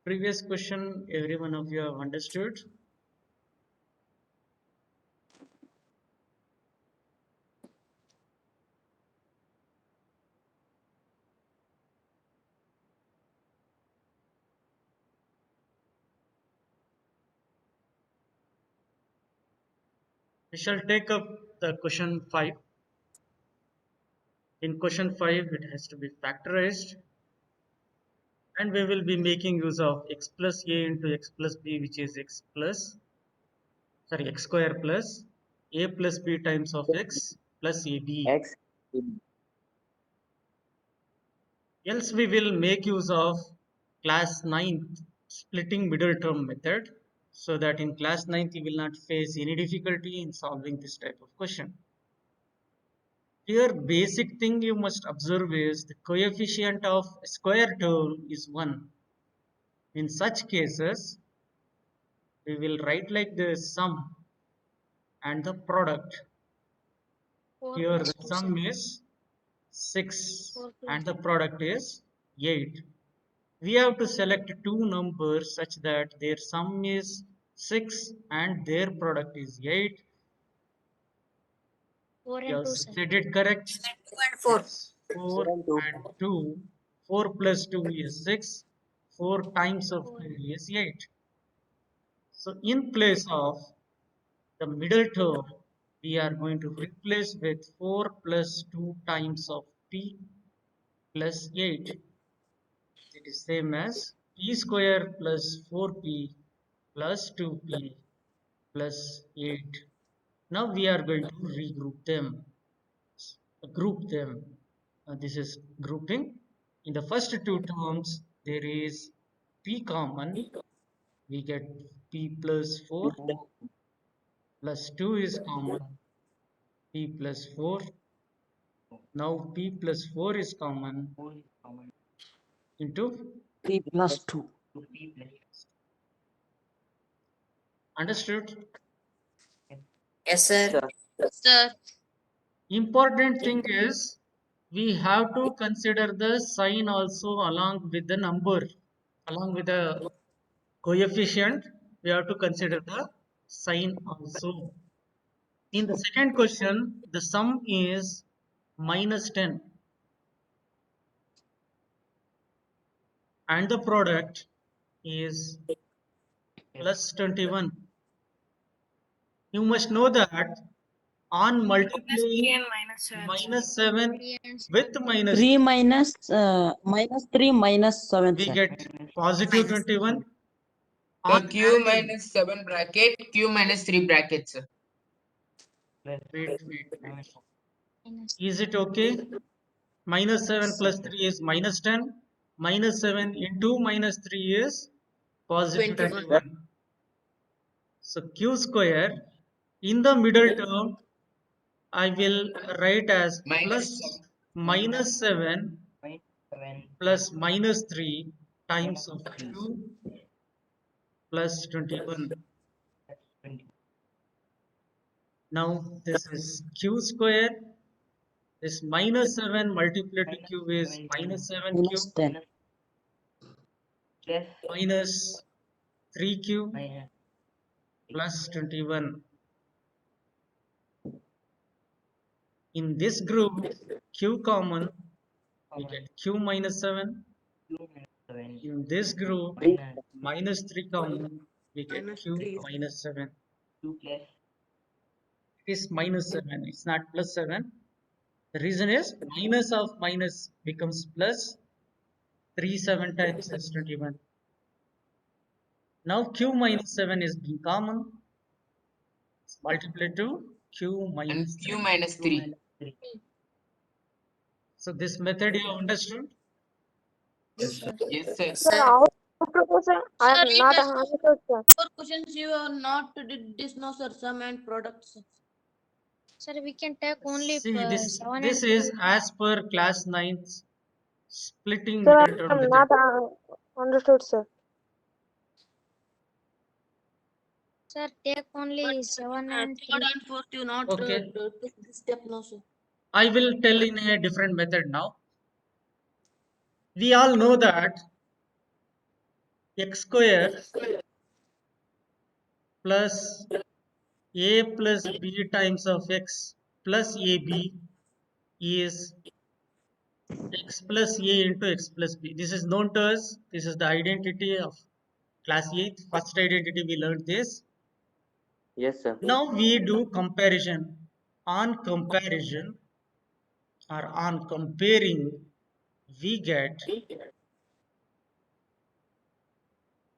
Previous question, every one of you have understood. We shall take up the question 5. In question 5, it has to be factorized, and we will be making use of x plus a into x plus b, which is x square plus a plus b times of x plus ab. X. Else we will make use of class 9th splitting middle term method, so that in class 9th you will not face any difficulty in solving this type of question. Here basic thing you must observe is the coefficient of square term is 1. In such cases, we will write like the sum and the product. 4 Here plus the 2, sum sir. is 6 4 plus and the product is 8. We have to select two numbers such that their sum is 6 and their product is 8. 4 You and have 2, sir. said it correct. 2 and 4. It's 4 and 2. and 2. 4 plus 2 is 6. 4 times of 4. 2 is 8. So in place of the middle term, we are going to replace with 4 plus 2 times of p plus 8. It is same as p square plus 4p plus 2p plus 8. Now we are going to regroup them, group them. This is grouping. In the first two terms, there is p common. We get p plus 4 plus 2 is common, p plus 4. Now p plus 4 is common into 3 plus 2. understood. Yes, sir. Sir. Important thing is we have to consider the sign also along with the number, along with the coefficient. We have to consider the sign also. In the second question, the sum is minus 10 and the product is plus 21. You must know that on multiplying minus 7 with minus 3 3, minus 3 minus 7, we sir. get positive 21. So On Q adding, minus 7 bracket, Q minus 3 brackets. wait. Is it okay? Minus 7 plus 3 is minus 10. Minus 7 into minus 3 is positive 21. So q square in the middle term I will write as plus minus 7 plus minus 3 times of q plus 21. Now this is q square. This minus 7 multiplied to q is minus 7q Minus 10. minus 3q plus 21. In this group, q common, we get q minus 7. In this group, minus 3 common, we get q minus 7. It is minus 7, it's not plus 7. The reason is minus of minus becomes plus. 3 7 times is 21. Now q minus 7 is being common. It's multiplied to q And minus Q 3. minus 3. So this method you have understood? Yes, sir. Sir, out of proportion, I Sir, am in not the 100%, sir. 4 questions you are not did this no sir, sum and products. Sir, we can take only See, this 7 this and is as per class 9th splitting Sir, middle I term am method. not understood, sir. sir, take only 7 and 3 and 4 you not Okay, took this step no sir. I will tell in a different method now. We all know that x square plus a plus b times of x plus ab is x plus a into x plus b. This is known to us. This is the identity of class 8. First identity we learned this. Yes, sir. Now we do comparison. On comparison or on comparing, we get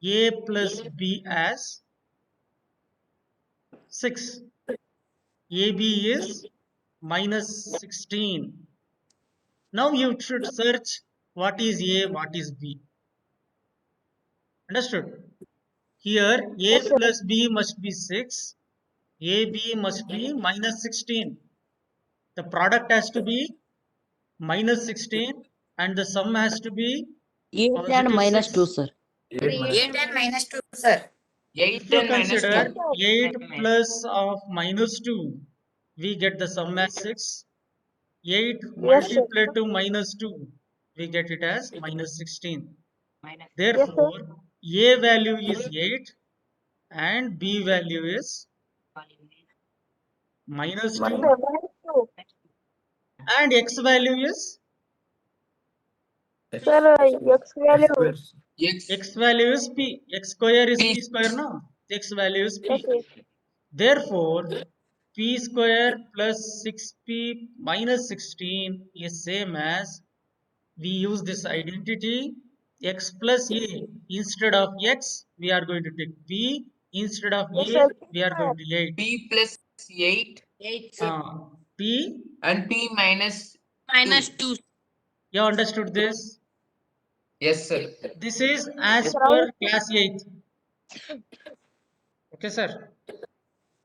a plus b as 6. AB is minus 16. Now you should search what is A, what is B. Understood? Here A Yes, sir. plus B must be 6. AB must be minus 16. The product has to be minus 16 and the sum has to be 8 and positive minus 2, 6. sir. 8 and minus 2, sir. If 8 you and minus 2. consider 8 plus of minus 2, we get the sum as 6. 8 Yes, sir. multiplied to minus 2, we get it as minus 16. Yes, sir. Therefore, A value is 8 and B value is minus Yes, 2 sir. Minus 2. and X value is Sir, X value. X. X value is P. X square is P. P square, no? X value is Yes, P. sir. Therefore, P square plus 6P minus 16 is same as we use this identity x plus a. Instead of x, we are going to take p. Instead of Yes, a, sir. we are going to 8. P plus 8 P, and P minus Minus 2. 2. you understood this? Yes, sir. This is as Sir, per class 8. Okay, sir.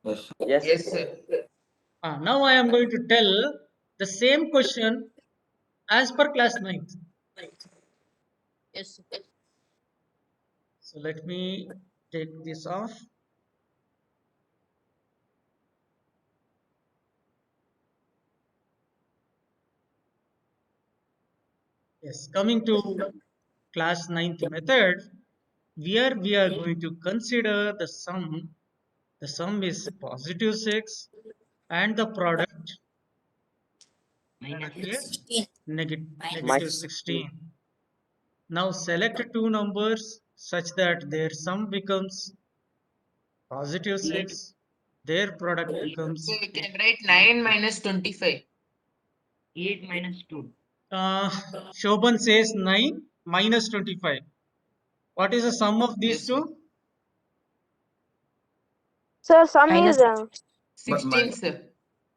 Yes, Yes, sir. sir. Now I am going to tell the same question as per class 9th. Yes, sir. So let me take this off. Yes, coming to class 9th method, where we are going to consider the sum. The sum is positive 6 and the product is negative Minus 16. Now select two numbers such that their sum becomes positive 6, their product So becomes we can write 9 minus 25. uh, Shobhan says 9 minus 25. What is the sum of these Yes, sir. two? sir, sum Minus is 16, sir.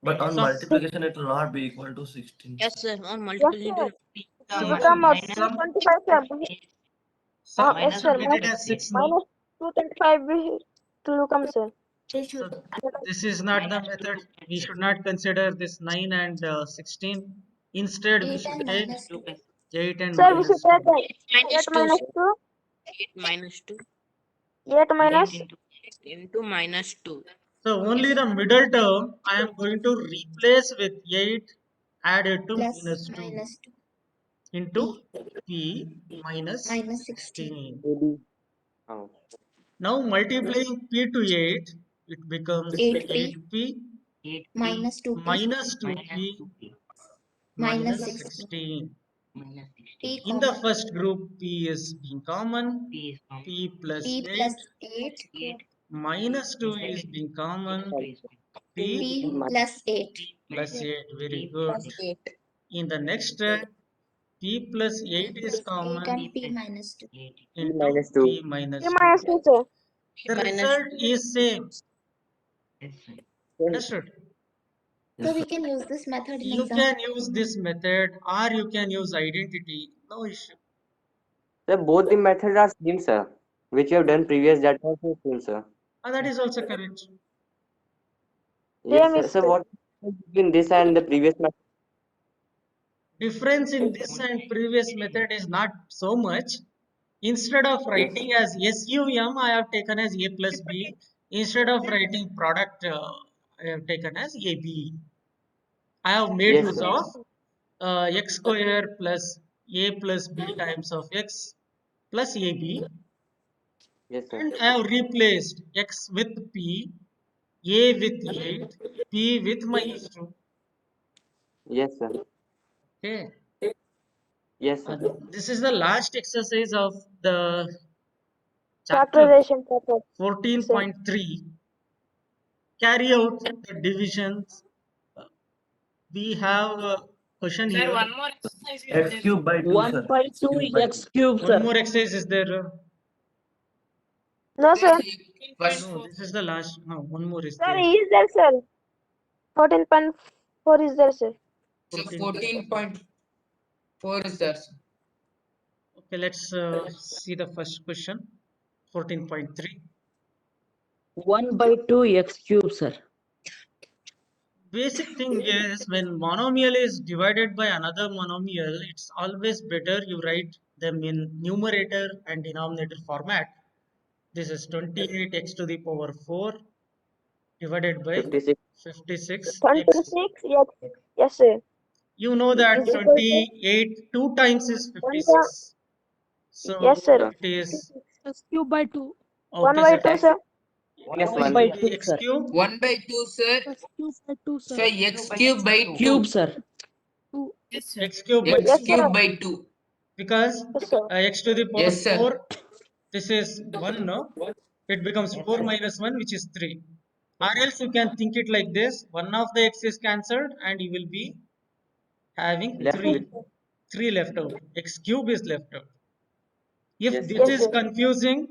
But on Sum, multiplication, it will not be equal to 16. Yes, sir. On yes, multiplication sir. to It sum, become sum, 225, sir. Yes, sir. sum we did as 6 now. Minus 225 will to come, sir. So this is not the method. We should not consider this 9 and 16. Instead, we should take 8 and Sir, we should minus take 2. 8 minus 2. minus 2. 8 minus 2 8 minus. into minus 2. So only the middle term I am going to replace with 8 added to minus 2 into P minus 16. AB. Oh. Now multiplying P to 8, it becomes 8P minus 2P minus 16. In the first group, P is being common. P plus 8 minus 2 is being common. P P plus 8. Very good. In the next step, P plus 8 is common into minus 2. P minus 3 2. minus 2, sir. The Minus result is same. Understood? Yes, sir. You can use this method or you can use identity. No issue. Sir, both the methods are same, sir. Which you have done previous, that also same, sir. That is also correct. Yes, Same sir. is, So sir. what is between this and the previous method? Difference in this and previous method is not so much. Instead of Yes. writing as SUM, I have taken as A plus B. Instead of writing product, I have taken as AB. I have made Yes, use sir. of x square plus A plus B times of x plus AB. Yes, sir. And I have replaced x with p, a with 8, p with -2. Yes, sir. Okay. Yes, sir. This is the last exercise of the chapter Factorization purpose. 14.3. Carry out the divisions. We have a question Sir, here. one more exercise is X there. cube by 2, 1 sir. by X 2 cube by x cube, One sir. more exercise is there. No, sir. First, No, this is the last. No, one more is Sir, there. is there, sir? 14.4 is there, sir. so 14. 14.4 is there. Sir. Okay, let's see the first question. 14.3. 1 by 2 x cube, sir. Basic thing is when monomial is divided by another monomial, it's always better you write them in numerator and denominator format. This is 28x to the power 4 divided by 56. 56x. 26, yes. Yes, sir. You know that Is equal to 28 2 times is 1 by, 56. So yes, sir. it is X cube by 2. 1 okay, by sir. 2, sir. Minus It 1. by will be 2, x sir. cube 1 by 2, sir. X cube by 2, So sir. x cube by 2. Cube, sir. 2. x cube by X Yes, 2 sir. cube by 2. because Yes, sir. x to the power Yes, sir. 4, this is 1, no? It becomes 4 minus 1, which is 3. Or else you can think it like this: one of the x is cancelled and you will be having Left 3. with. 3 left out. X cube is left out. If Yes, this sir. Yes, is sir. confusing,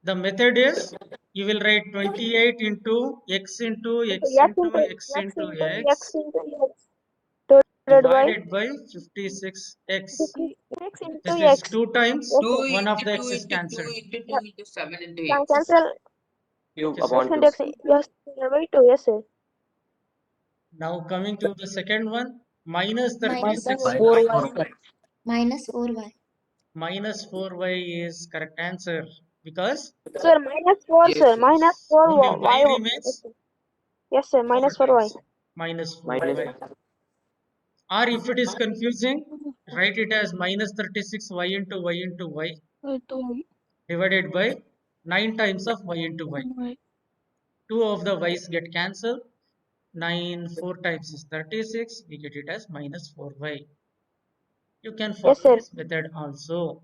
the method is you will write 28 into x into x X into into x X into into X x into X divided by divided by 56x. 56 into This is X. 2 times, Yes, 2 sir. one of into the 2 x is into 2 cancelled. into 2 Yep. into 7 into Can 8. cancel Cube Okay, sir. upon X and 2. X. Yes, divided by 2. Yes, sir. Now coming to the second one, minus Minus 36y. Minus 4y, 4. sir. Minus 4y. Minus 4y is correct answer because Sir, minus 4, Yes, sir. yes. Minus 4 only y Y. remains Yes, sir. 4 Minus 4 Y. times. Minus 4y. Minus. Or if it is confusing, write it as minus 36y into y into y divided by 9 times of y into y. 2 of the y's get cancelled. 9 4 times is 36. We get it as minus 4y. You can follow Yes, sir. this method also.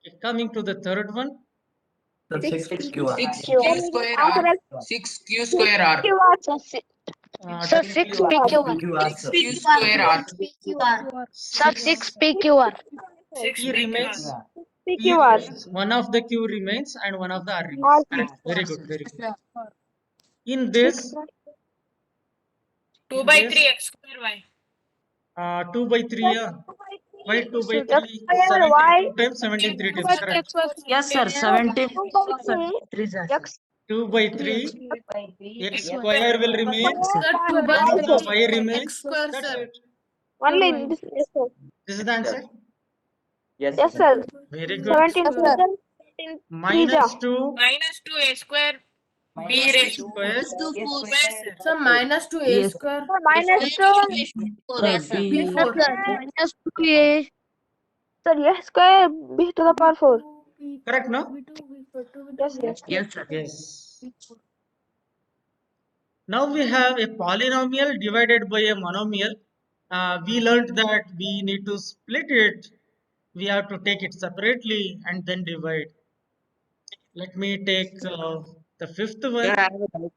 Okay, coming to the third one, Sir, 6 PQ. 6q square r. 6q square r. Sir, technically 6 PQR. PQR, sir. 6q square r. 6 PQR. p remains. P PQR. remains. One of the q remains and one of the r R remains. six. Very good, very good. In this, 2 in by this, 3 x square y. 2 by 3, yeah. Why 2 by 3? X square 17 Y. 2 times, 17 3 times, correct. Yes, sir. 17. 2 by 3. X 2 by 3, x square will remain, square one of the Y. y remains. square, That's sir. it. Only in this. Yes, sir. This is the answer. Yes, Yes, sir. sir. Very good. 17 2 17 Minus 2 Minus 2a square b x raised to square. square, sir. So minus 2a Yes. square. Sir, minus 2. B. B4. Minus 2a. Sir, yes square B to the power 4. Correct, no? Yes, yes. Yes, sir. Yes. Now we have a polynomial divided by a monomial. We learned that we need to split it. We have to take it separately and then divide. Let me take the fifth Sir, one. I have a doubt.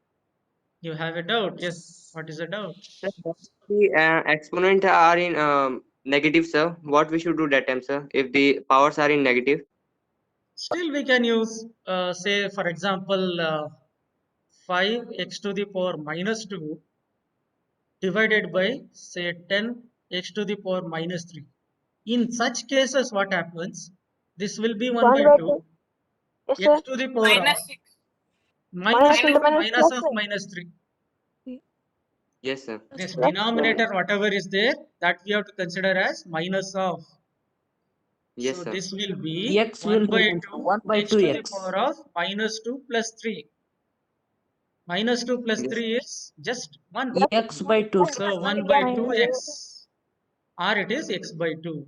You have a doubt. Yes. What is the doubt? Sir, what if the exponent are in negative, sir? What we should do that time, sir? If the powers are in negative. Still, we can use, say, for example, 5x to the power minus 2 divided by, say, 10x to the power minus 3. In such cases, what happens? This will be 1 1 by by 2. 2. Yes, sir. X to the power of Minus 6. minus Minus 2 into minus minus plus of 3. minus 3. Yes, sir. This Plus denominator, whatever is there, that we have to consider as minus of. Yes, So sir. this will be X 1 will by remain 2 1 by x to the 2x. power of minus 2 plus 3. Minus 2 plus Yes. 3 is just 1. X by 2. So 1 by 2x. Or it is x by 2.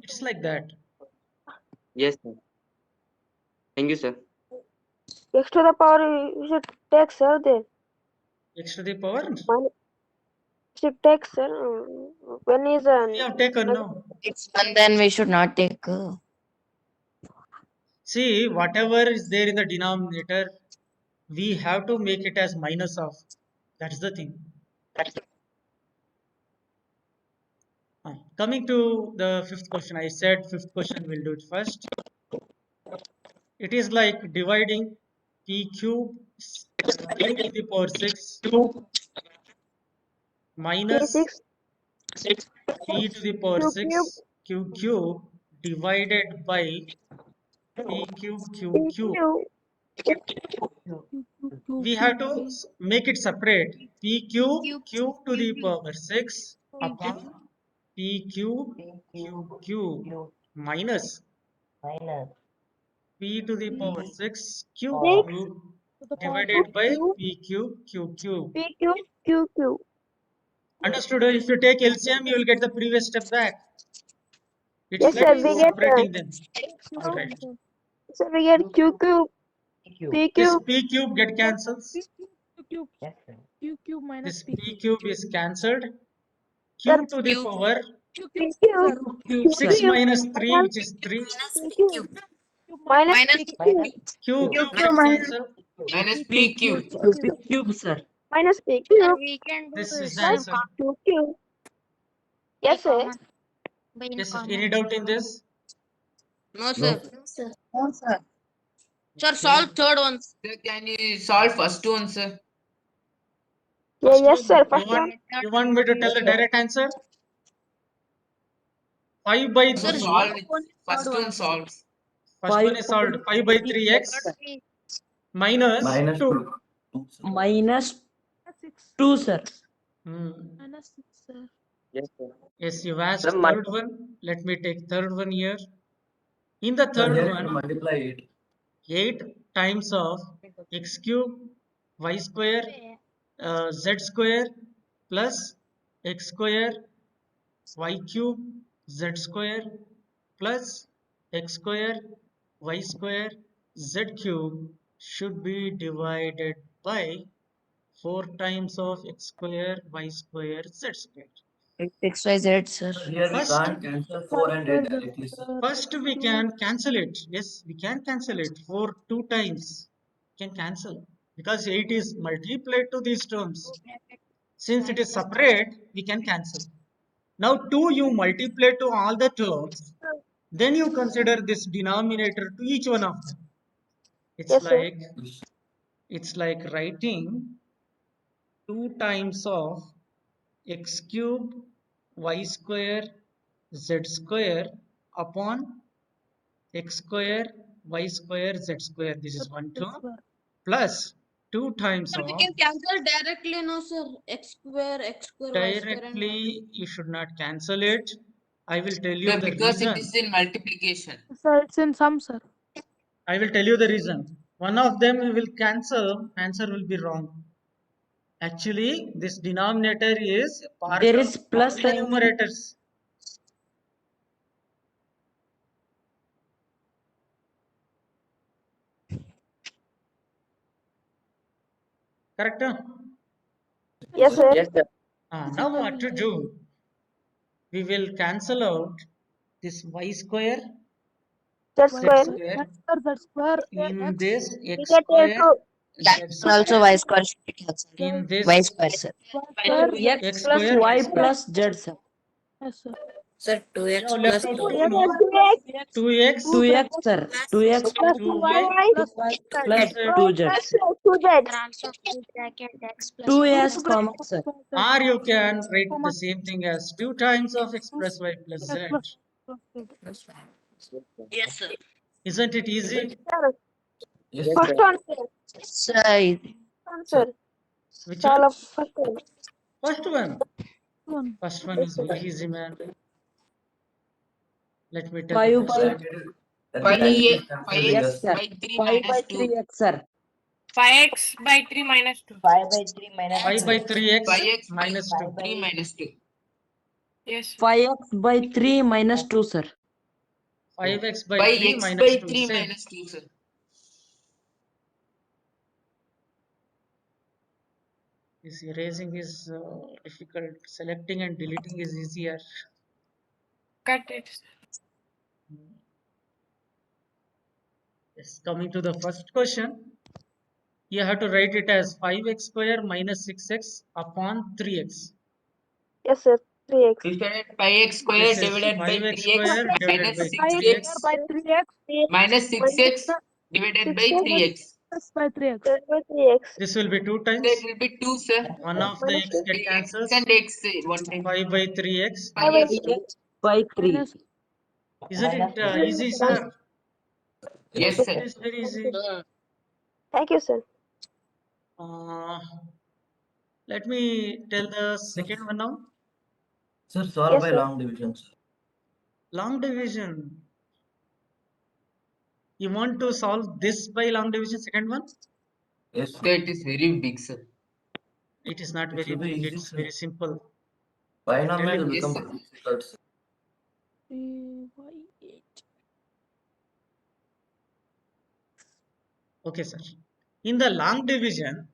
It's like that. Yes, sir. Thank you, sir. X to the power you should take, sir. Then X to the power. should take, sir. When is We have taken now. It's one, then we should not take. See, whatever is there in the denominator, we have to make it as minus of. That's the thing. Coming to the fifth question, I said fifth question we'll do it first. It is like dividing p cube q to the power 6 minus P6 p to the power Q 6 q cube divided by p cube q cube. We have to make it separate. P cube q to the power 6 upon p cube q cube minus p to the power 6 q cube divided by p cube q cube. PQ QQ. Understood? If you take LCM, you will get the previous step back. It's Yes, like sir. We get separating them. All right. sir. We get QQ This PQ. p cube get cancelled. Q minus This P. p cube is cancelled. Sir, Q to the power PQ 6 Q minus 3, which is 3. PQ minus PQ Q cube Q get minus cancelled. Minus PQ. Cube, sir. minus Sir, PQ we can do This is the this answer. QQ. Yes, sir. Yes, any doubt in this? No, sir. Sir, solve third one. Sir, can you solve first one, sir? Yeah, First yes, sir. one, First one. you want me to tell the direct answer? 5 by So 3. solve it. First one solves. First one is solved. 5 by 3x minus Minus 2. 2. Minus 6. 2, sir. Minus 6, sir. Yes, sir. Yes, you asked Sir, third one. Let me take third one here. In the Sir, third here you one, multiply it. 8 times of x cube y square z square plus x square y cube z square plus x square y square z cube should be divided by 4 times of x square y square z square. X, Y, Z, sir. Sir, here we First, can't cancel 4 and 8 directly, sir. first we can cancel it. Yes, we can cancel it for 2 times. Can cancel because 8 is multiplied to these terms. Since it is separate, we can cancel. Now 2 you multiply to all the terms. Then you consider this denominator to each one of them. Yes, sir. It's like writing 2 times of x cube y square z square upon x square y square z square. This is one term plus 2 times Sir, we of can cancel directly, no, sir. X square, Y square, and directly. You should not cancel it. I will tell you Sir, the because it reason. is in multiplication. Sir, it's in sum, sir. I will tell you the reason. One of them we will cancel. Answer will be wrong. Actually, this denominator is part There of is plus all the sign. numerators. Correct? Yes, sir. Yes, sir. Now what to do? We will cancel out this y square, Z z square. square, Z square, in X. this We x get square, to z Cancel also square, Y square should be cancelled. in this Y square, sir. Y square. X x plus square, Y y square. plus Z, sir. Yes, sir. Sir, 2x Now plus left out 2. 2, no? 2x 2x 2x, sir. 2x plus 2y 2y Plus plus z. 2Z. plus 2z. Also, bracket X plus 2s, comma, sir. Or you can write the same thing as 2 times of x plus y plus z. Yes, sir. Isn't it easy? Sir, Yes, Yes, first sir. one, sir. Sir, Answer. Which Solve one? first one. First one. one. First one is very easy, man. Let me tell 5 you. by That Five is a- cancelled five with Yes, us. sir. by 3 5 by minus 2. 3x, sir. 5x by 3 minus 2. 5 by 3x 5x minus 2. 3 minus 2. Yes. 5x by 3 minus 2, sir. 5x by By 3 x minus by 2. 3 Same. minus 2, sir. Is erasing is difficult. Selecting and deleting is easier. Cut it. Yes. Coming to the first question, you have to write it as 5x square minus 6x upon 3x. Yes, sir. 3x. You can add 5x square This is divided by 5x 3x square divided minus by 6x 3x by 3x minus 6x divided by 3x. by 3x. By 3x. This will be 2 That times. will be 2, sir. One of the Minus x 2. get X cancels. and x, one time. 5 by 3x. 5 by 5x. 3. by 3. Minus Isn't it easy, sir? Yes, It sir. is very easy. Thank you, sir. Let me tell the second one now. Sir, solve Yes, by sir. long division, sir. Long division. You want to solve this by long division, second one? Yes, sir. That is very big, sir. It is not It very will be big, easy, it's sir. very simple. Binomial will Yes, become sir. difficult, sir. 3 by 8. Okay, sir. In the long division,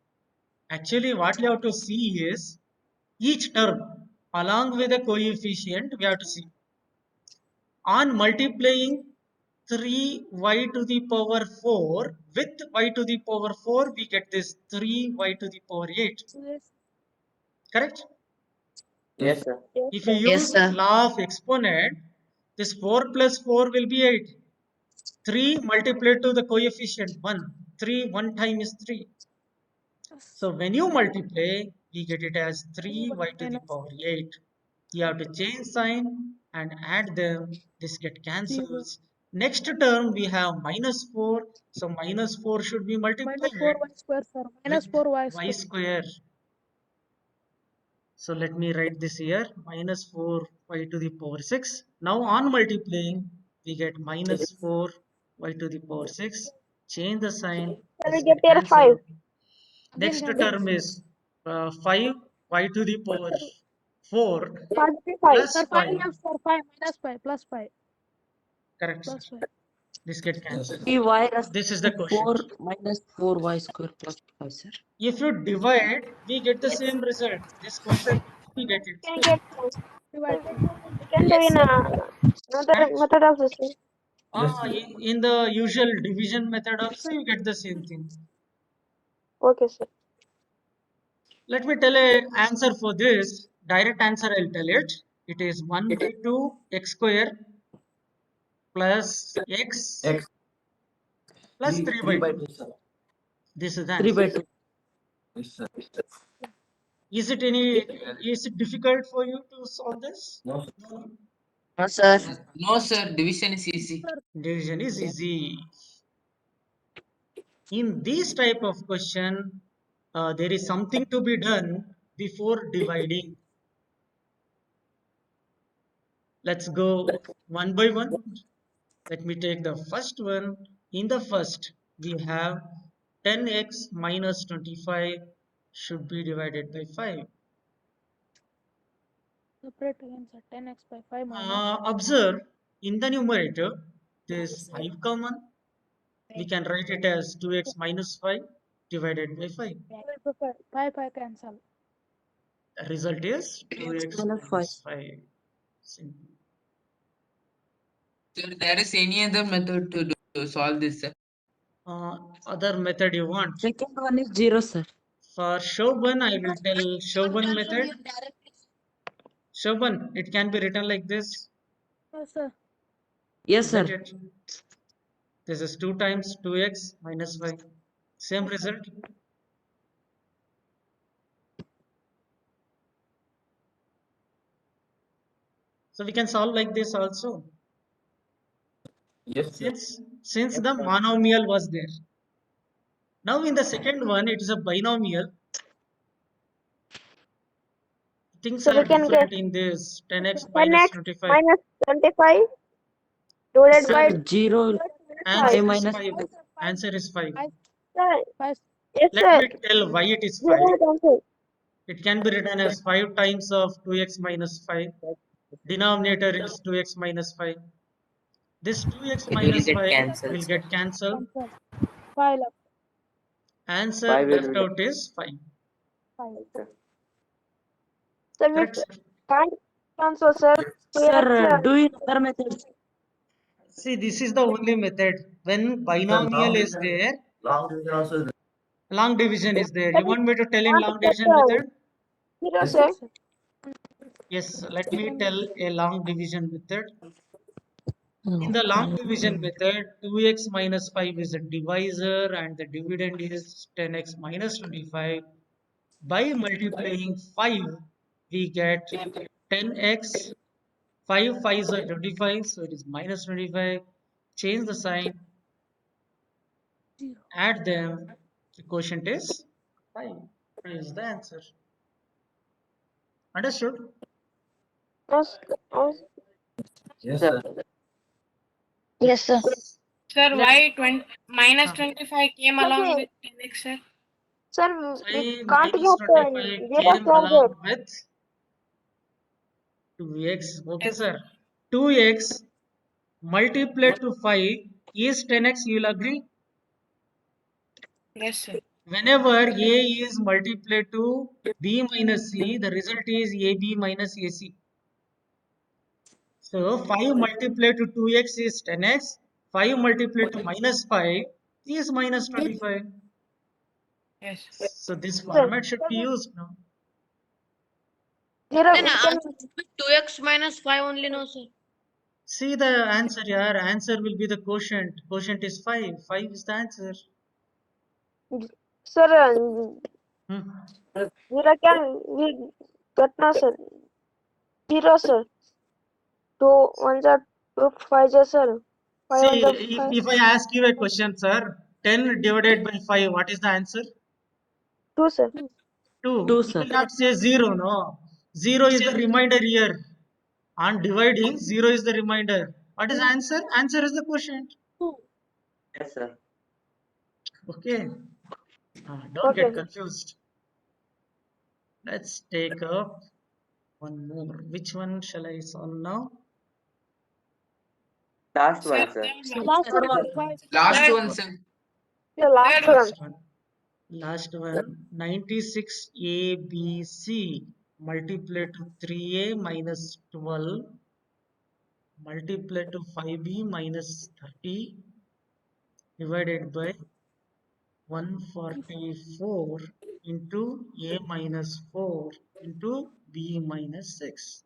actually what you have to see is each term along with the coefficient we have to see. On multiplying 3y to the power 4 with y to the power 4, we get this 3y to the power 8. Yes. Correct? Yes, sir. If you Yes, use sir. law of exponent, this 4 plus 4 will be 8. 3 multiplied to the coefficient 1. 3 one time is 3. So when you multiply, we get it as 3y to the power 8. You have to change sign and add them. This get cancels. Next term we have minus 4. So minus 4 should be Minus multiplied 4y square, sir. Minus with 4y y square. square. So let me write this here, minus 4y to the power 6. Now on multiplying, we get minus 4y to the power 6. Change the sign, Then this we get get here 5. cancelled. Again Next cancel. term is 5y to the power 4 5 by 5. plus Sir, 5 5. left, sir. 5 minus 5 plus 5 Correct, sir. plus 5. This get Yes, cancelled. sir. 3y is This is the 4 quotient. minus 4y square plus 5, sir. If you divide, we get the same result. This quotient, we get it. Can get Divide. we can do in another Correct? method also, sir. Yes, sir. In the usual division method also, you get the same thing. Okay, sir. Let me tell a answer for this. Direct answer I'll tell it. It is 1 by 2 x square plus x X. plus 3, 3 3 by by 2. 2, sir. This is the 3 by answer. 2. Yes, sir. Is it difficult for you to solve this? No, sir. No. No, sir. No, sir. Division is easy. Division is easy. In this type of question, there is something to be done before dividing. Let's go one by one. Let me take the first one. In the first, we have 10x minus 25 should be divided by 5. Separate again, sir. 10x by 5 minus. Observe in the numerator, there is 5 common. We can write it as 2x minus 5 divided by 5. 5 cancel. The result is 2x 2x minus 5. minus 5. Simple. Sir, there is any other method to solve this, sir? Other method you want? Second one is 0, sir. For Shoban, I will tell Shoban method. Shoban, it can be written like this. Yes, sir. Yes, Isn't sir. it? This is 2 times 2x minus 5. Same result. So we can solve like this also. Yes, sir. Since the monomial was there. Now in the second one, it is a binomial. Things So are we can different get in this 10x 10x minus 25. minus 25 divided Sir, by 0 Answer 5 is minus 5. Answer is 5. 5. Sir, 5. yes, Let sir. me tell why it is 5. 0 cancel. It can be written as 5 times of 2x minus 5. Denominator is 2x minus 5. This 2x It will minus get 5 cancelled, will sir. get cancelled. Cancel. 5 left. Answer 5 will left be out is 5. 5. Sir, we Correct, sir. can't cancel, sir. Sir, do you know other methods? See, this is the only method. When binomial is there, Long division also is long division is there. Sir, You want me to tell in can't long take division method? zero, Yes, sir. Yes, let me tell a long division method. In the long division method, 2x minus 5 is a divisor and the dividend is 10x minus 25. By multiplying 5, we get 10x. 5 5s are 25, so it is minus 25. Change the sign, add them. The quotient is 5. 5 is the answer. Understood? Yes, yes, sir. sir. Yes, sir. Sir, Let's why minus uh, 25 came sir, along with 10x, sir? sir, we 5 can't minus get 25 zero, came sir. along with 2x. Okay, Yes, sir. 2x multiplied to 5 is 10x. You will agree? yes, sir. Whenever a is multiplied to b minus c, the result is ab minus ac. So 5 multiplied to 2x is 10x. 5 multiplied to minus 5 is minus 25. Yes. So this Sir, format should be used now. zero, Then we can, answer will be 2x minus 5 only, no, sir. See the answer here. Answer will be the quotient. Quotient is 5. 5 is the answer. sir, Hmm. zero can we get now, sir. Zero, sir. 2 ones are 2 5s are, sir. 5 See, ones are 5. if I ask you a question, sir, 10 divided by 5, what is the answer? 2, sir. 2. 2, You sir. will not say 0, no. 0 is the remainder here. On dividing, 0 is the remainder. What is the answer? Answer is the quotient. Yes, sir. Okay. Don't Okay. get confused. Let's take up one more. Which one shall I solve now? Last Sir, one, sir. Last one, sir. 5. Last Sir, one, sir. The last Sir, one. Last one. Last one. 96ABC multiplied to 3a minus 12 multiplied to 5b minus 30 divided by 144 into a minus 4 into b minus 6.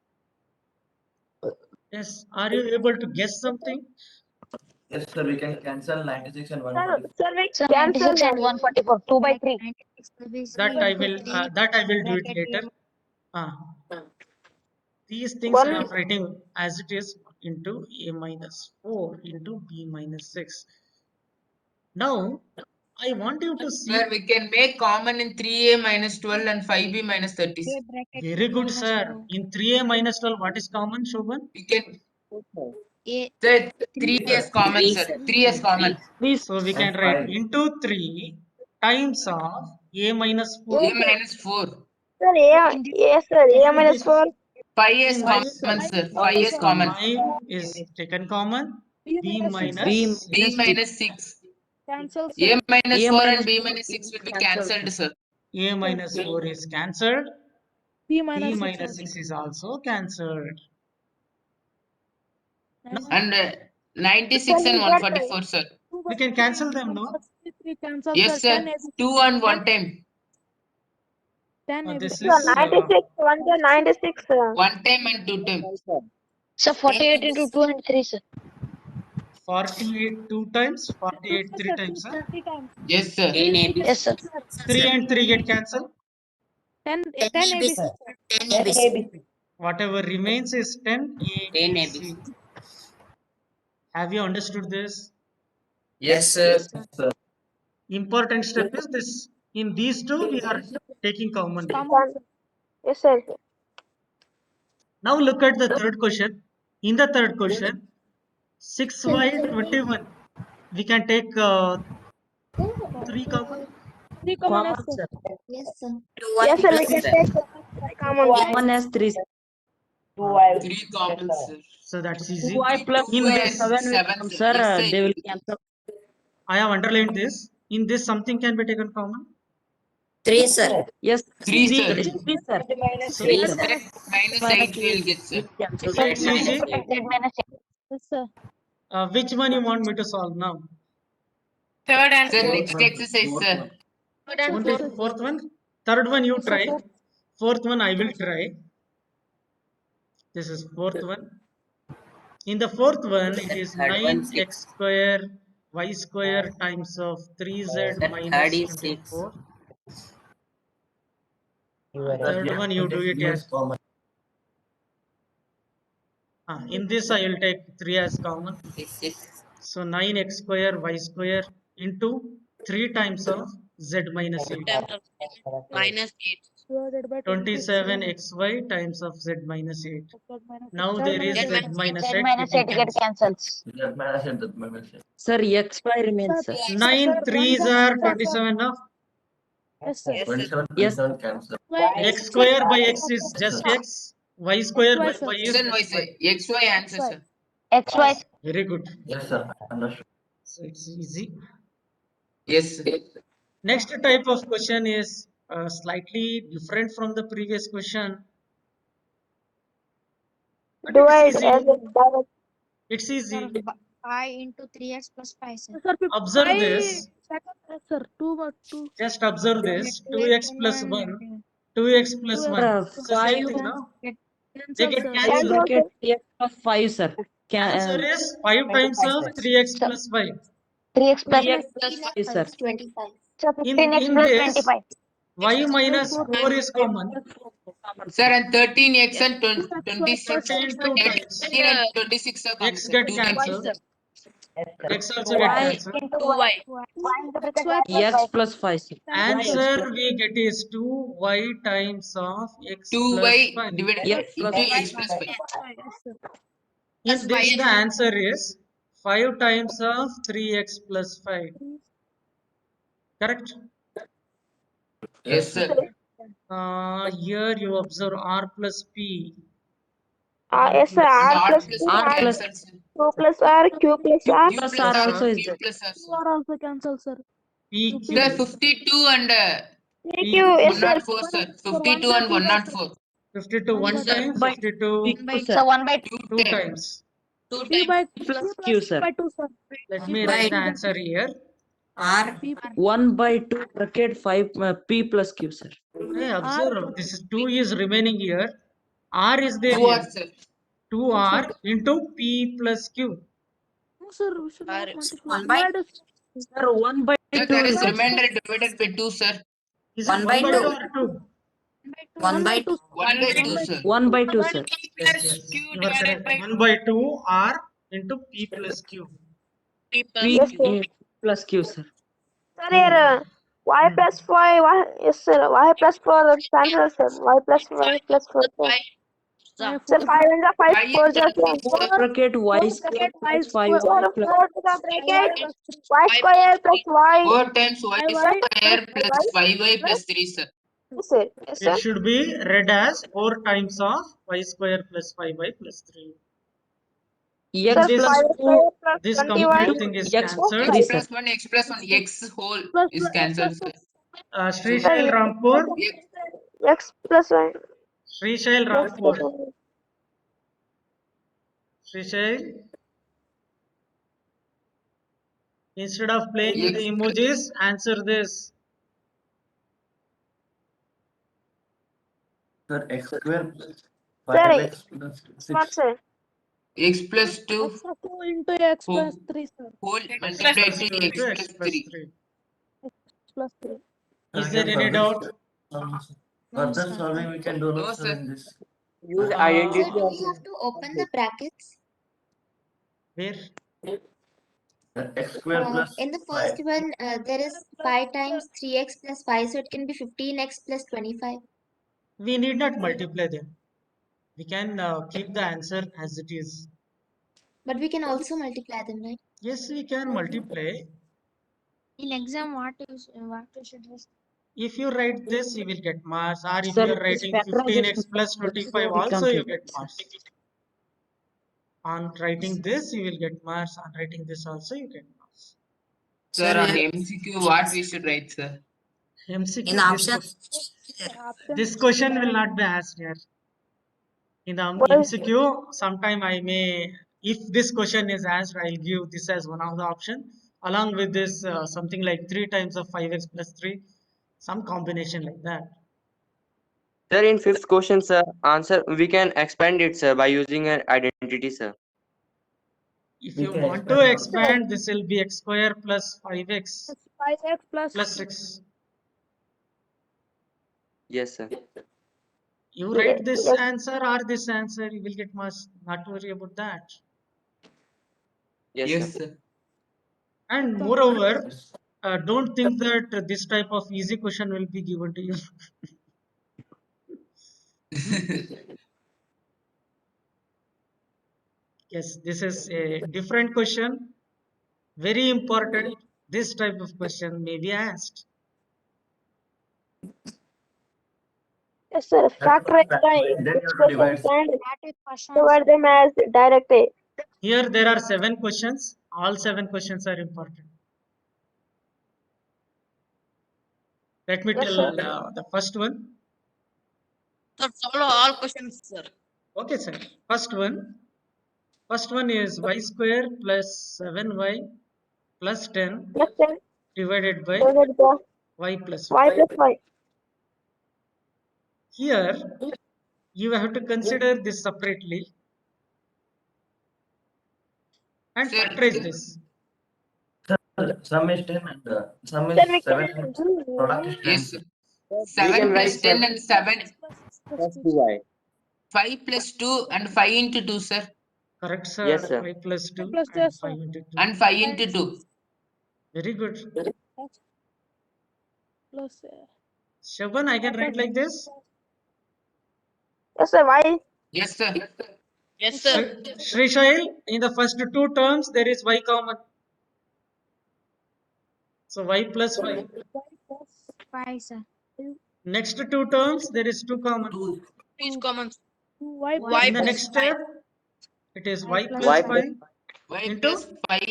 Yes, are you able to guess something? Yes, sir. We can cancel 96 and Sir, 144. sir, we Sir, cancel 96 and 144, 2 by 3. That I will do it later. These things I one. am writing as it is into a minus 4 into b minus 6. Now, I want you to see. Sir, we can make common in 3a minus 12 and 5b minus 30. Very good, sir. In 3a minus 12, what is common, Shobhan? We can, A sir, 3 Sir. is common, sir. 3 is common. Please. So we can And write 5. into 3 times of a minus 4. A minus 4. Sir, yes, sir. A See minus this. 4. 5 is In common, this, sir. 5 5 is is common. common. 5 is taken common. B minus 6, B minus B minus 6. minus 6. cancel, sir. A minus A 4 minus and B 4 minus 6 is will be cancelled, cancelled, sir. sir. a minus 4 is cancelled. B B minus 6 minus also. 6 is also cancelled. Now And 96 Sir, and we get 144, sir. 2 we by can 3, cancel them, 1 no? plus 3 cancel, Yes, sir. 10 sir. ABC. 2 and 1 time. 10 This ABC. sir, is 96. 1 to 96, sir. 1 time and 2 time. So 48 into 2 and 3, sir. 48 2 times, 48 3 Sir, times. 30 times. Yes, sir. Yes, sir. 3 and 3 get cancelled. 10 ABC, sir. Whatever remains is 10 ABC. Have you understood this? Yes, sir. Sir. Important step is this. In these two, we are taking common. Common, sir. Yes, sir. Now look at the third question. In the third question, 6y 21. We can take 3 common. 3 common S, Common, sir. sir. Yes, sir. Yes, sir. We can take common. 1 as 3. Three common, sir. So that's easy. 2y plus In 2y this, and 7 will seven, come, sir. sir. Yes, sir. They will cancel. I have underlined this. In this, something can be taken common. 3, sir. Yes. 3, Three. sir. 3, sir. So, 3, Sir, sir. Minus minus 8 we'll get, sir. It cancels. so it's easy. Yes, sir. Which one you want me to solve now? Third and Sir, fourth. next exercise, sir. Third and Only fourth. fourth one? Third one you Yes, sir, try. fourth. Fourth one I will try. This is fourth one. In the fourth one, it is Third one, 9x 6. square y square times of 3z Sir, minus third is 6. 24. Sir, Third yeah, one you do it yes, as. common. In this I will take 3 as common. Is 6. So 9x square y square into 3 times of z minus 8. Minus 8. Divided by 27. 27xy times of z minus 8. Z minus Now Z there is minus z eight. minus 8 getting cancelled. That man said that man said. Sir, xy remains, sir. 9 3s are 27 now. Yes, sir. Yes, sir. 27, Yes. 27 cancel. X square by x is just x. Y square by XY, sir. y is Option Y, just sir. y. XY answer, sir. Very good. Yes, sir. Understood. So it's easy. Yes, sir. Next type of question is slightly different from the previous question. But Divide it's as easy. a direct. It's easy. 5 into 3x plus 5, sir. Sir, Observe 5 this. seconds, yes, sir. 2 by 2. Just observe this. 2x plus 1. 2x plus 1. Sir, It's the same 5 thing now. They Cancel, get sir. 5 cancelled. bracket 3x plus 5, sir. Answer Can, is 5 times of 3x plus 5. 3x plus 5, sir. 25. So In 15x plus this, 25. y minus 4 is common. Sir, and 13x and 26. 13 2 times. 13 and 26 are common, X sir. get 2 times. cancelled. X also get Y cancelled. 2y. x plus 5, sir. Answer we get is 2y times of x 2y plus 5. divided X plus into 5. x plus 5. Yes, sir. In this, the answer is 5 times of 3x plus 5. Correct? Yes, sir. Here you observe r plus p. Yes, sir. R R plus plus Q, P R R plus cancels, sir. Q plus R, Q plus R. Q plus plus R R, also is P there. plus R, You sir. are also cancel, sir. P Sir, q 52 and Thank you. Yes, sir. 104, sir. 52 and 104. 52 Yes, 1 sir. time, By 52 2, sir. 2 2 times. times. 2 3 times. by Plus 3 Q, sir. by 2, sir. Let P me plus write the Q, answer here. R. 1 by 2 bracket 5 P plus Q, sir. Hey, R. observe, this is 2 is remaining here. R is there 2 here. R, sir. 2r into p plus q. No, sir. We should not multiply. 1 by Divide, Sir, 1 by Sir, 2 there is is there. remainder divided by 2, sir. Is it 1 1 by by 2. 2 or 2? 1 by 2. 1 by 2, sir. 1 by 2, sir. Yes, yes. You are correct. 1 by 2 r into p plus q. P Yes, sir. plus Q, sir. Sir, here, y plus 5, y, yes, sir. Y plus 4 cancel, sir. Y plus 5 plus 4. Sir, my sir 5 and the 5 5 4 is just 1. 4 bracket y square plus 5 y 4 plus 4 to the bracket. Y square plus y. 4 times y Y square plus 5y plus 3, sir. Yes, sir. Yes, It sir. should be read as 4 times of y square plus 5y plus 3. x Sir, this- 5 square plus This 20y. complete thing is X plus cancelled. 3, X sir. plus 1, x plus 1, x whole plus is cancelled, sir. Sri Shail Rampur. X plus 1. Sri Shail X plus Rampur. 1. Sri Shail. Instead of playing with the emojis, answer this. Sir, x square plus Sorry. 5x plus Smart, 6. sir. X plus 2 X 2 into X Who? plus 3, sir. whole X multiplied plus to 2 x into plus x plus 3. 3. Plus 3. Is there any doubt? Further solving we can do No, not, sir, sir. in this. Use Sir, identity. do we have to open the brackets? Where? Sir, x square plus In the 5. first one, there is 5 times 3x plus 5, so it can be 15x plus 25. We need not multiply them. We can keep the answer as it is. But we can also multiply them, right? Yes, we can multiply. In exam, what you should use? If you write this, you will get marks. Or if Sir, you are this writing factorization 15x plus 25, will be also you complete. get marks. On writing this, you will get marks. On writing this also, you get marks. Sir, on MCQ, what we should write, sir? MCQ, In the options. this question will not be asked here. In the What is MCQ, sometime I may, if this question is asked, I'll give this as one of the option. Along with this, something like 3 times of 5x plus 3, some combination like that. Sir, in fifth question, sir, answer we can expand it, sir, by using an identity, sir. If We you can want to expand, this will be x square plus 5x 5x plus plus 6. Yes, sir. You write this yes, answer or this answer, you will get marks. Not worry about that. Yes, Yes, sir. sir. And moreover, don't think that this type of easy question will be given to you. Yes, this is a different question. Very important. This type of question may be asked. yes, sir. Factorize Then you have to expressions divide. and provide them as direct A. Here there are 7 questions. All 7 questions are important. Let me Yes, tell sir. the first one. Sir, follow all questions, sir. Okay, sir. First one. First one is y square plus 7y plus 10 Yes, sir. divided by Divided by y plus y 1. plus y. Here you have to consider this separately and Sir, factorize this. Sum is 10 and sum Then is we 7 can and do product is 10. yes, sir. We 7 can plus write 10 and 7, plus 2y. 5 plus 2 and 5 into 2, sir. Correct, sir. Yes, sir. 5 plus 2 plus 2, and sir. 5 into 2. And 5 into 2. Very good. Plus Shaban, I can write like this. yes, sir. Y. Yes, sir. Yes, sir. Shrishail, in the first 2 terms, there is y common. So y plus 5. plus 5, sir. Next 2 terms, there is 2 common. Please common. y Y In the plus next step, it is y plus plus Y 5 Y into. plus 5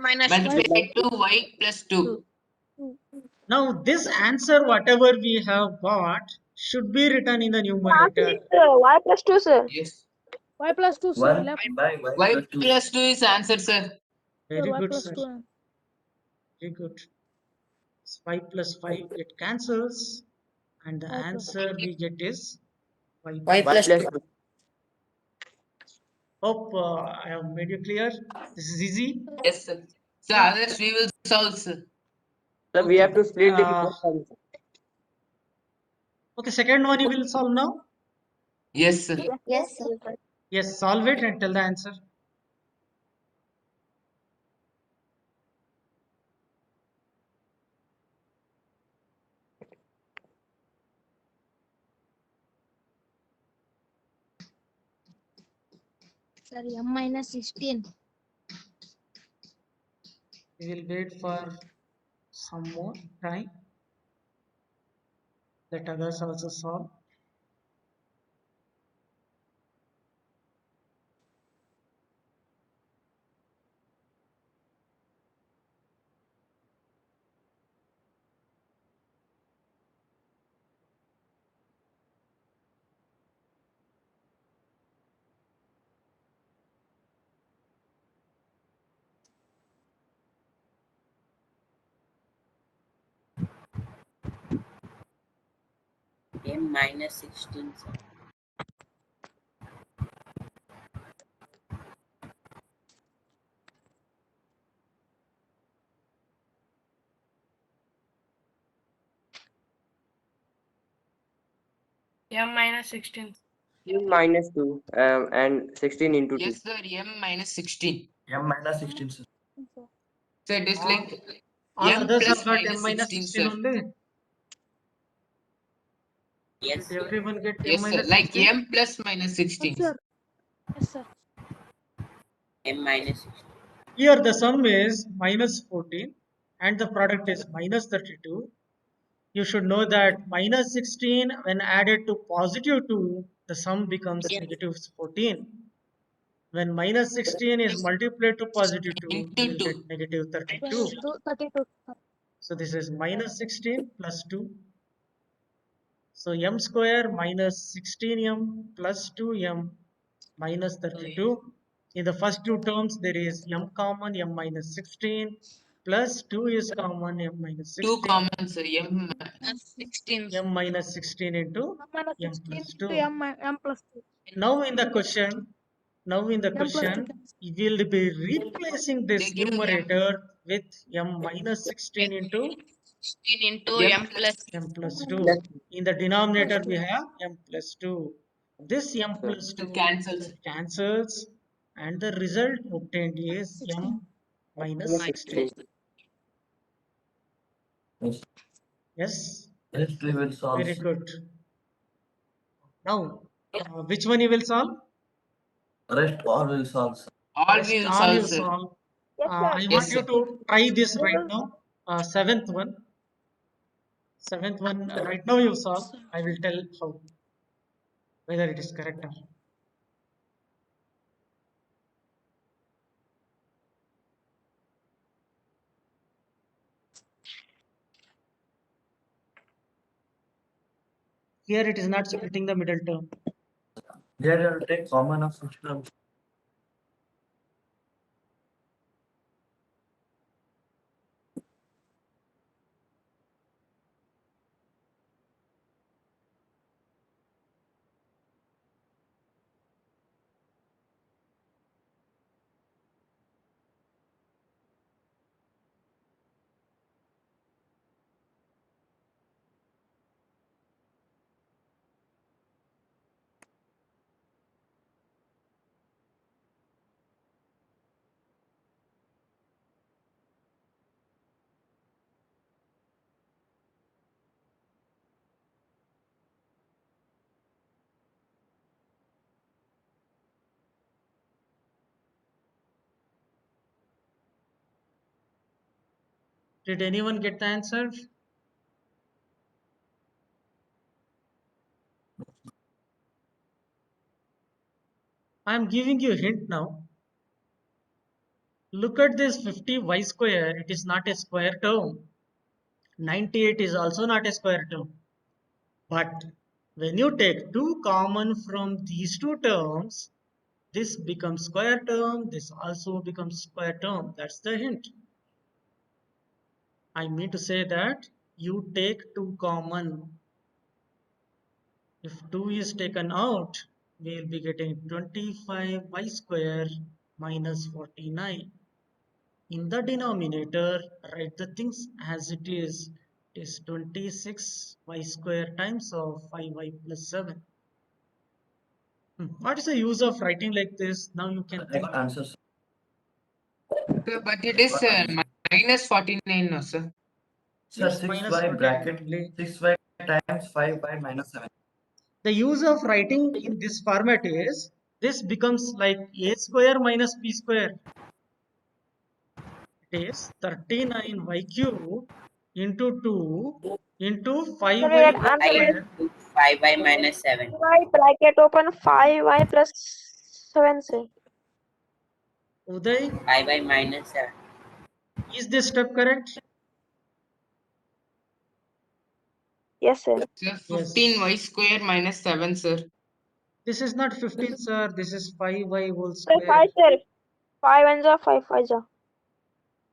minus multiplied to y plus 2. Now this answer, whatever we have got, should be written in the Answer numerator. is y plus 2, sir. Yes. y plus 2, sir. 1 Left. by y Y plus 2. plus 2 is answer, sir. Sir, Very y good, plus sir. 2. Very good. 5 plus 5 it cancels, and the Y plus answer we get is y Y plus. Y plus plus 2. 2. Hope I have made you clear. This is easy. Yes, sir. So others we will solve, sir. So we have to split the Uh, both. okay, second one you will solve now. Yes, sir. Yes, sir. Yes, solve it and tell the answer. Sir, m minus 16. We will wait for some more time. Let others also solve. M minus 16. Sir. M minus 16. Minus 2 and 16 into 2. Yes, sir. M minus 16. M minus 16, sir. So it is like All M others plus have got minus m minus 16, 16 sir. only. Yes. Did everyone get m Yes, sir. minus Like 16? M plus minus 16. Yes, sir. Yes, sir. M minus 16. Here the sum is minus 14 and the product is minus 32. You should know that minus 16 when added to positive 2, the sum becomes Yes. negative 14. When minus 16 is multiplied to positive 2, you Into will two. get negative 32. 32. So this is minus 16 plus 2. So m square minus 16m plus 2m minus 32. In the first two terms, there is m common, m minus 16 plus 2 is common, m minus 16. Two common, sir. M. 16. M minus 16 into M minus m 16 plus into 2. M plus 2. Now in the question, M plus 2 cancel. we will be replacing this They give m. numerator with m minus 16 into 16 into M m plus m plus 2. In the denominator, we have m plus 2. This m plus 2 cancels. cancels, and the result obtained is m minus 16. Yes. Yes, Rest we will solve. very good. Now, which one you will solve? Rest all will solve, sir. All Rest we will all solve, you sir. solve. Yes, sir. I Yes, want you sir. to try this We right will- now. Seventh one. Seventh one, right now you solve. I will tell how, whether it is correct or not. Here it is not splitting the middle term. Here you will take common of system. Did anyone get the answer? I am giving you a hint now. Look at this 50y square. It is not a square term. 98 is also not a square term. But when you take 2 common from these two terms, this becomes square term, this also becomes square term. That's the hint. I mean to say that you take 2 common. If 2 is taken out, we will be getting 25y square minus 49. In the denominator, write the things as it is. It is 26y square times of 5y plus 7. What is the use of writing like this? Now you can I think. got answers. Sir, but it is minus 49 now, sir. Sir, Yes, 6y minus 49 bracket only. 6y times 5y minus 7. The use of writing in this format is, this becomes like a square minus b square. It is 39y cube into 2 into Sir, 5y that whole answer is square. 5y minus 7. 5 bracket open 5y plus 7, sir. Uday, 5y minus 7. is this step correct? Yes, sir. Sir, Yes. 15y square minus 7, sir. This is not 15, sir. This is 5y whole Sir, square. 5, sir. 5 and 5, 5 ja.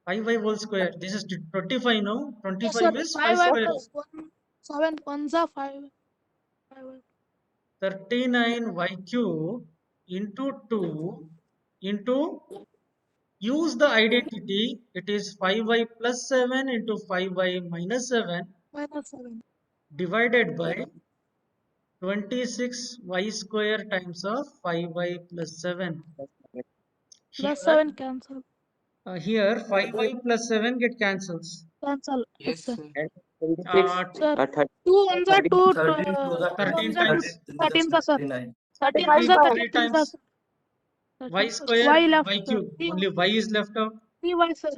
5y whole square. This is 25 now. Yes, 25 sir. is 5 5y square. plus 1. 7 ones are 5. 39y cube into 2 into, use the identity. It is 5y plus 7 into 5y minus 7 Minus 7. divided by 26y square times of 5y plus 7. Plus Here, 7 cancel. here 5y plus 7 get cancels. Cancel. Yes, Yes, sir. sir. And 26, Sir, 30, 2 ones are 2. 13 to the 2 13 ones are 2. times. 13, sir. 39. 13 35 ones are sir. 3 13, sir. times y square, Y left, y sir. cube. Only y is left out. 3y, sir.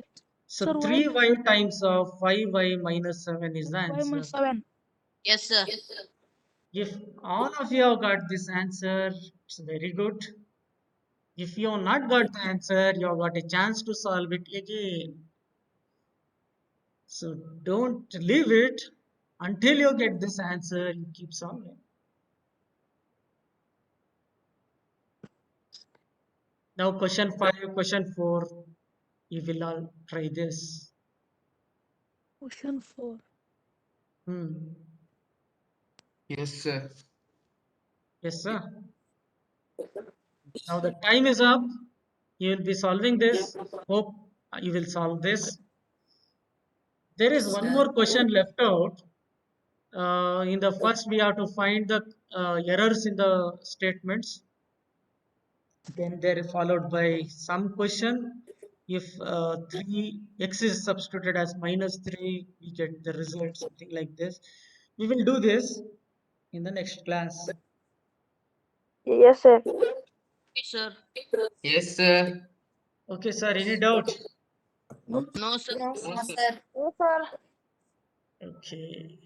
So Sir, why? 3y times of 5y minus 7 is the 5 answer. minus 7. Yes, sir. If all of you have got this answer, it's very good. If you have not got the answer, you have got a chance to solve it again. So don't leave it until you get this answer, you keep solving. Now question 5, question 4, you will all try this. Question 4. Yes, sir. Yes, sir. Now the time is up. You will be solving this. Hope you will solve this. There is one more question left out. In the first, we have to find the errors in the statements. Then there is followed by some question. If 3x is substituted as -3, we get the result, something like this. We will do this in the next class. Yes, sir. Yes, sir. Yes, sir. Okay, sir. Any doubt? No, sir. No, sir. Yes, sir. Okay.